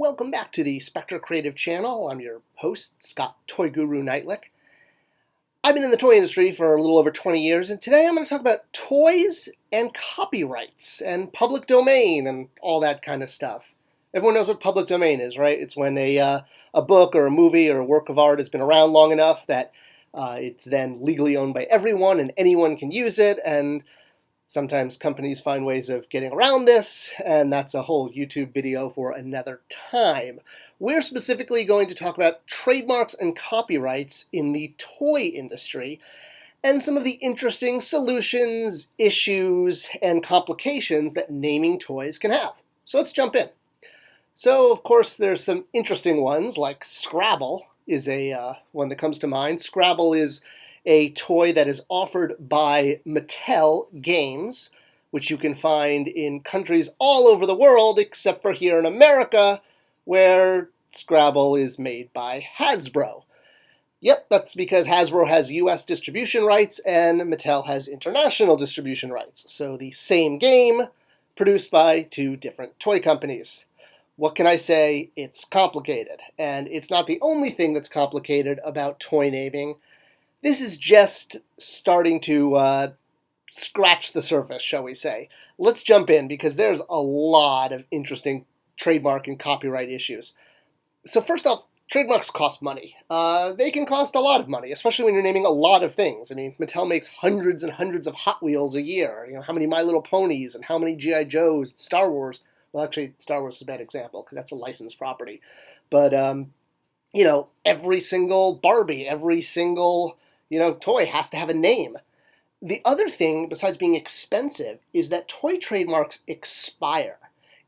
Welcome back to the Spectre Creative Channel. I'm your host, Scott ToyGuru Neitlich. I've been in the toy industry for a little over 20 years, and today I'm going to talk about toys and copyrights and public domain and all that kind of stuff. Everyone knows what public domain is, right? It's when a book or a movie or a work of art has been around long enough that it's then legally owned by everyone and anyone can use it, and sometimes companies find ways of getting around this, and that's a whole YouTube video for another time. We're specifically going to talk about trademarks and copyrights in the toy industry and some of the interesting solutions, issues, and complications that naming toys can have. So let's jump in. So, of course, there's some interesting ones, like Scrabble is one that comes to mind. Scrabble is a toy that is offered by Mattel Games, which you can find in countries all over the world, except for here in America, where Scrabble is made by Hasbro. Yep, that's because Hasbro has US distribution rights and Mattel has international distribution rights. So the same game produced by two different toy companies. What can I say? It's complicated. And it's not the only thing that's complicated about toy naming. This is just starting to scratch the surface, shall we say. Let's jump in because there's a lot of interesting trademark and copyright issues. So first off, trademarks cost money. They can cost a lot of money, especially when you're naming a lot of things. I mean, Mattel makes hundreds and hundreds of Hot Wheels a year. You know, how many My Little Ponies and how many G.I. Joes, Star Wars. Well, actually, Star Wars is a bad example because that's a licensed property. But, every single Barbie, every single toy has to have a name. The other thing, besides being expensive, is that toy trademarks expire.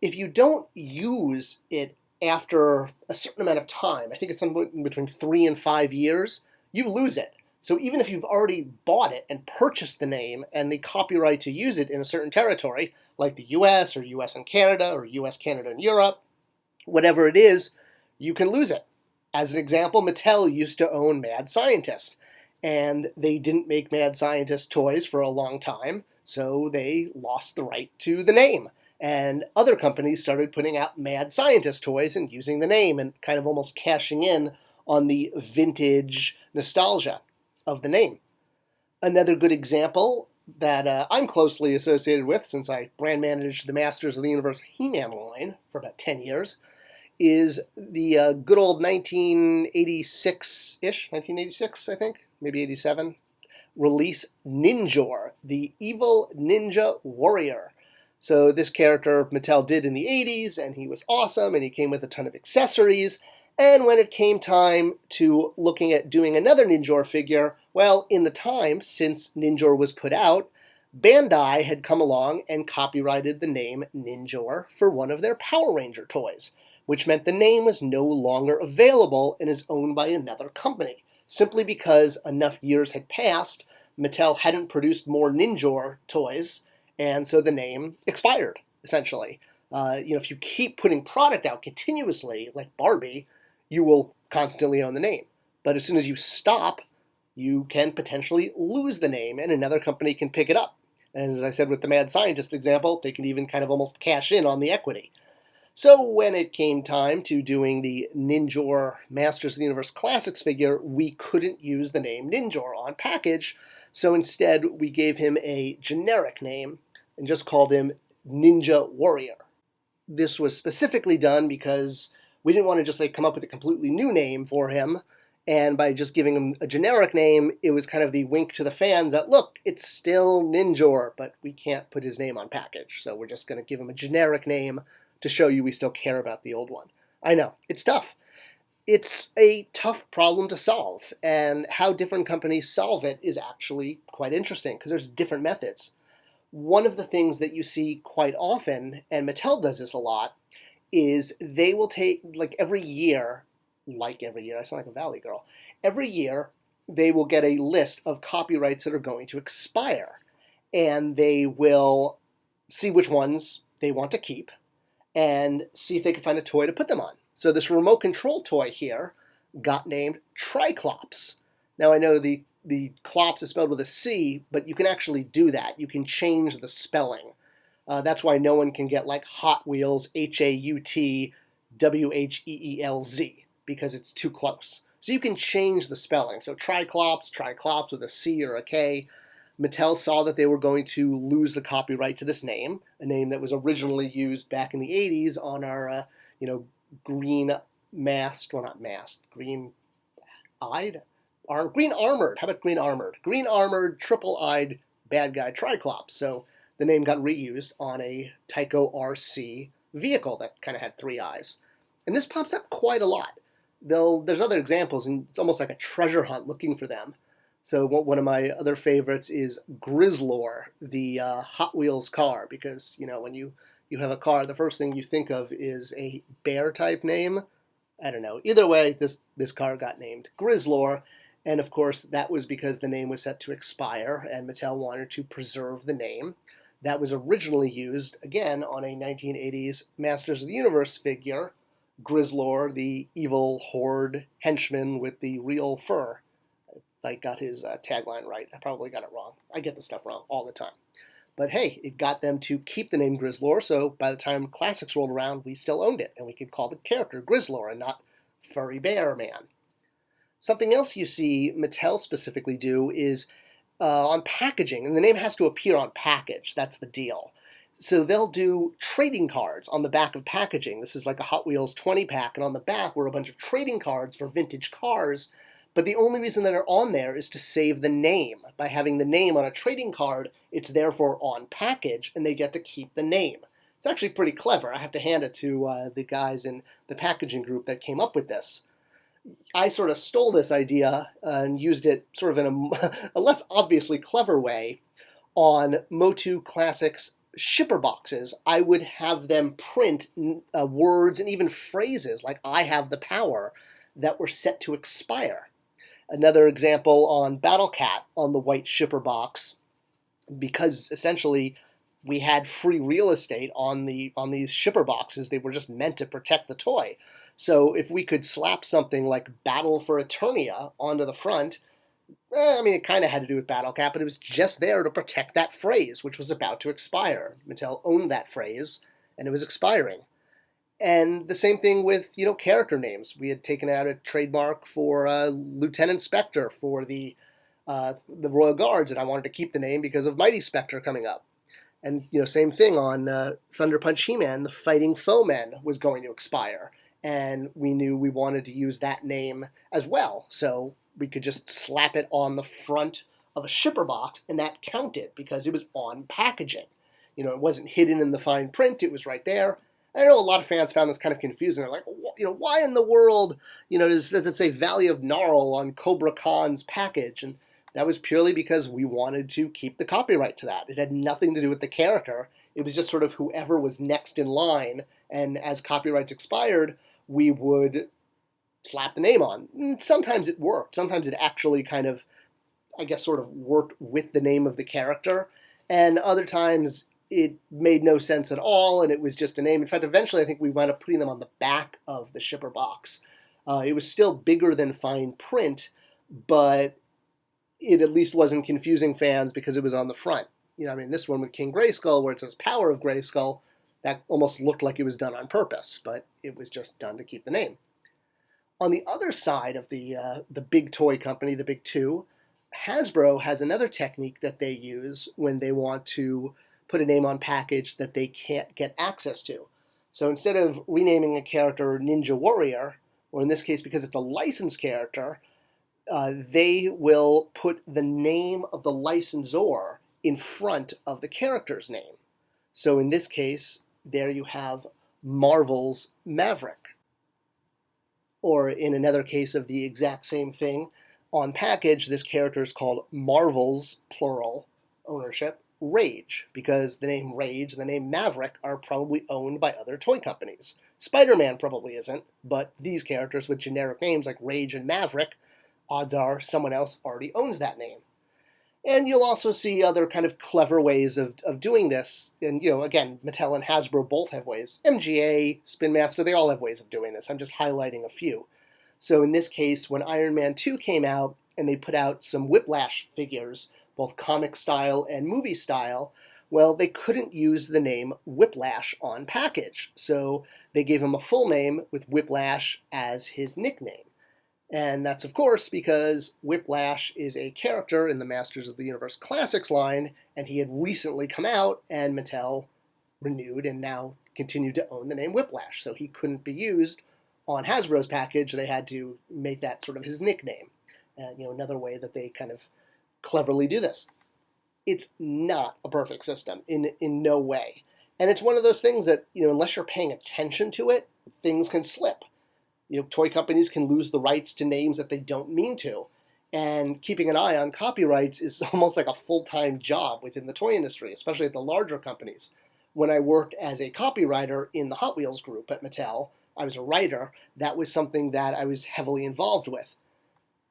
If you don't use it after a certain amount of time, I think it's somewhere between 3 and 5 years, you lose it. So even if you've already bought it and purchased the name and the copyright to use it in a certain territory, like the US or US and Canada or US, Canada, and Europe, whatever it is, you can lose it. As an example, Mattel used to own Mad Scientist. And they didn't make Mad Scientist toys for a long time, so they lost the right to the name. And other companies started putting out Mad Scientist toys and using the name and kind of almost cashing in on the vintage nostalgia of the name. Another good example that I'm closely associated with, since I brand managed the Masters of the Universe He-Man line for about 10 years, is the good old 1986-ish, 1986, I think, maybe 87, release Ninjor, the evil ninja warrior. So this character Mattel did in the 80s, and he was awesome, and he came with a ton of accessories. And when it came time to looking at doing another Ninjor figure, well, in the time since Ninjor was put out, Bandai had come along and copyrighted the name Ninjor for one of their Power Ranger toys, which meant the name was no longer available and is owned by another company. Simply because enough years had passed, Mattel hadn't produced more Ninjor toys, and so the name expired, essentially. If you keep putting product out continuously, like Barbie, you will constantly own the name. But as soon as you stop, you can potentially lose the name, and another company can pick it up. And as I said with the Mad Scientist example, they can even kind of almost cash in on the equity. So when it came time to doing the Ninjor Masters of the Universe Classics figure, we couldn't use the name Ninjor on package, so instead we gave him a generic name and just called him Ninja Warrior. This was specifically done because we didn't want to just come up with a completely new name for him, and by just giving him a generic name, it was kind of the wink to the fans that, look, it's still Ninjor, but we can't put his name on package, so we're just going to give him a generic name to show you we still care about the old one. I know, it's tough. It's a tough problem to solve, and how different companies solve it is actually quite interesting, because there's different methods. One of the things that you see quite often, and Mattel does this a lot, is they will take, every year, I sound like a Valley girl, every year they will get a list of copyrights that are going to expire, and they will see which ones they want to keep, and see if they can find a toy to put them on. So this remote control toy here got named Triclops. Now I know the Clops is spelled with a C, but you can actually do that. You can change the spelling. That's why no one can get Hot Wheels, H-A-U-T, Wheelz, because it's too close. So you can change the spelling. So Triclops with a C or a K. Mattel saw that they were going to lose the copyright to this name, a name that was originally used back in the 80s on our, green masked, well, not masked, green-eyed? Green armored. How about green armored? Green armored, triple-eyed bad guy Triclops. So the name got reused on a Tyco RC vehicle that kind of had 3 eyes. And this pops up quite a lot. There's other examples, and it's almost like a treasure hunt looking for them. So one of my other favorites is Grizzler, the Hot Wheels car, because when you have a car, the first thing you think of is a bear-type name. I don't know. Either way, this car got named Grizzler, and of course that was because the name was set to expire, and Mattel wanted to preserve the name. That was originally used, again, on a 1980s Masters of the Universe figure, Grizzler, the evil horde henchman with the real fur. I got his tagline right. I probably got it wrong. I get the stuff wrong all the time. But hey, it got them to keep the name Grizzler, so by the time Classics rolled around, we still owned it, and we could call the character Grizzler and not Furry Bear Man. Something else you see Mattel specifically do is on packaging, and the name has to appear on package. That's the deal. So they'll do trading cards on the back of packaging. This is like a Hot Wheels 20-pack, and on the back were a bunch of trading cards for vintage cars. But the only reason that they're on there is to save the name. By having the name on a trading card, it's therefore on package, and they get to keep the name. It's actually pretty clever. I have to hand it to the guys in the packaging group that came up with this. I sort of stole this idea and used it sort of in a less obviously clever way on Motu Classics shipper boxes. I would have them print words and even phrases like "I have the power" that were set to expire. Another example on Battle Cat on the white shipper box, because essentially we had free real estate on these shipper boxes. They were just meant to protect the toy. So if we could slap something like Battle for Eternia onto the front, it kind of had to do with Battle Cat, but it was just there to protect that phrase, which was about to expire. Mattel owned that phrase, and it was expiring. And the same thing with, character names. We had taken out a trademark for Lieutenant Spectre for the Royal Guards, and I wanted to keep the name because of Mighty Spectre coming up. And, same thing on Thunder Punch He-Man, the Fighting Foeman was going to expire. And we knew we wanted to use that name as well. So we could just slap it on the front of a shipper box, and that counted because it was on packaging. It wasn't hidden in the fine print. It was right there. I know a lot of fans found this kind of confusing. They're like, why in the world, does it say Valley of Gnarl on Cobra Khan's package? And that was purely because we wanted to keep the copyright to that. It had nothing to do with the character. It was just sort of whoever was next in line. And as copyrights expired, we would slap the name on. And sometimes it worked. Sometimes it actually kind of, sort of worked with the name of the character. And other times it made no sense at all, and it was just a name. In fact, eventually I think we wound up putting them on the back of the shipper box. It was still bigger than fine print, but it at least wasn't confusing fans because it was on the front. This one with King Grayskull, where it says Power of Grayskull, that almost looked like it was done on purpose, but it was just done to keep the name. On the other side of the big toy company, the big two, Hasbro has another technique that they use when they want to put a name on package that they can't get access to. So instead of renaming a character Ninja Warrior, or in this case because it's a licensed character, they will put the name of the licensor in front of the character's name. So in this case, there you have Marvel's Maverick. Or in another case of the exact same thing, on package, this character is called Marvel's, plural, ownership, Rage, because the name Rage and the name Maverick are probably owned by other toy companies. Spider-Man probably isn't, but these characters with generic names like Rage and Maverick, odds are someone else already owns that name. And you'll also see other kind of clever ways of doing this. And, again, Mattel and Hasbro both have ways. MGA, Spin Master, they all have ways of doing this. I'm just highlighting a few. So in this case, when Iron Man 2 came out and they put out some Whiplash figures, both comic style and movie style, Well, they couldn't use the name Whiplash on package, so they gave him a full name with Whiplash as his nickname. And that's, of course, because Whiplash is a character in the Masters of the Universe Classics line, and he had recently come out, and Mattel renewed and now continued to own the name Whiplash. So he couldn't be used on Hasbro's package. They had to make that sort of his nickname. And, another way that they kind of cleverly do this. It's not a perfect system in no way. And it's one of those things that, unless you're paying attention to it, things can slip. Toy companies can lose the rights to names that they don't mean to. And keeping an eye on copyrights is almost like a full-time job within the toy industry, especially at the larger companies. When I worked as a copywriter in the Hot Wheels group at Mattel, I was a writer. That was something that I was heavily involved with.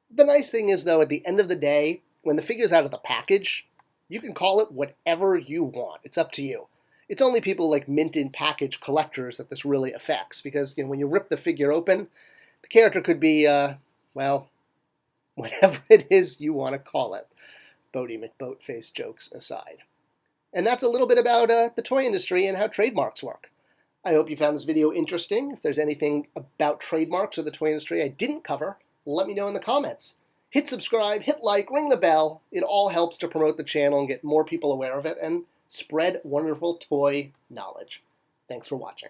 The nice thing is, though, at the end of the day, when the figure's out of the package, you can call it whatever you want. It's up to you. It's only people like mint-in package collectors that this really affects, because when you rip the figure open, the character could be, well, whatever it is you want to call it. Bodie McBoatface jokes aside. And that's a little bit about the toy industry and how trademarks work. I hope you found this video interesting. If there's anything about trademarks or the toy industry I didn't cover, let me know in the comments. Hit subscribe, hit like, ring the bell. It all helps to promote the channel and get more people aware of it and spread wonderful toy knowledge. Thanks for watching.